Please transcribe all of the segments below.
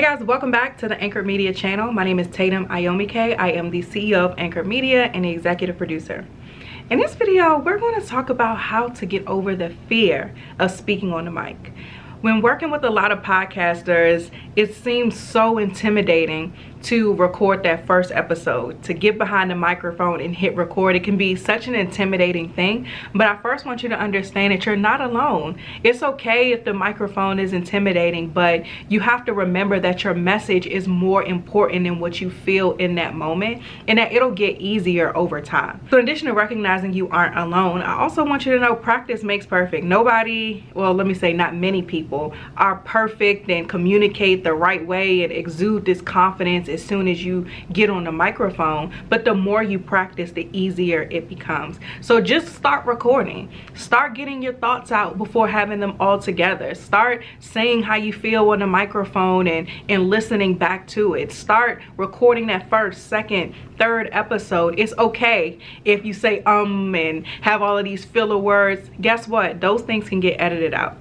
guys, welcome back to the Anchor Media channel. My name is Tatum Ayomike. I am the CEO of Anchor Media and the executive producer. In this video, we're going to talk about how to get over the fear of speaking on the mic. When working with a lot of podcasters, it seems so intimidating to record that first episode, to get behind the microphone and hit record. It can be such an intimidating thing, but I first want you to understand that you're not alone. It's okay if the microphone is intimidating, but you have to remember that your message is more important than what you feel in that moment, and that it'll get easier over time. So in addition to recognizing you aren't alone, I also want you to know practice makes perfect. Nobody, well, let me say not many people are perfect and communicate the right way and exude this confidence as soon as you get on the microphone, but the more you practice, the easier it becomes. So just start recording. Start getting your thoughts out before having them all together. Start saying how you feel on the microphone and listening back to it. Start recording that first, second, third episode. It's okay if you say and have all of these filler words. Guess what? Those things can get edited out.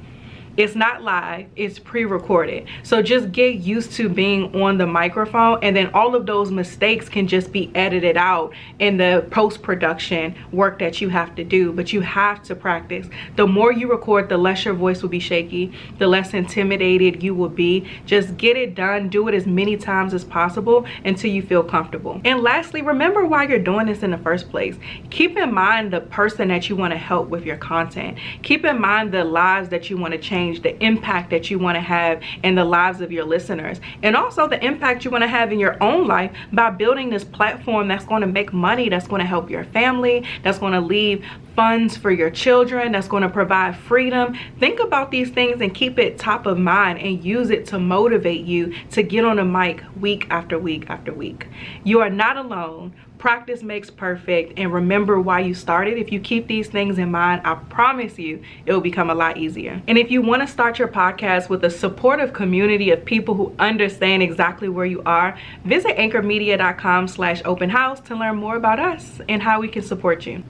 It's not live, it's pre-recorded. So just get used to being on the microphone, and then all of those mistakes can just be edited out in the post-production work that you have to do. But you have to practice. The more you record, the less your voice will be shaky, the less intimidated you will be. Just get it done. Do it as many times as possible until you feel comfortable. And lastly, remember why you're doing this in the first place. Keep in mind the person that you want to help with your content. Keep in mind the lives that you want to change, the impact that you want to have in the lives of your listeners, and also the impact you want to have in your own life by building this platform that's going to make money, that's going to help your family, that's going to leave funds for your children, that's going to provide freedom. Think about these things and keep it top of mind and use it to motivate you to get on a mic week after week after week. You are not alone. Practice makes perfect, and remember why you started. If you keep these things in mind, I promise you it will become a lot easier. And if you want to start your podcast with a supportive community of people who understand exactly where you are, visit anchormedia.com/open house to learn more about us and how we can support you.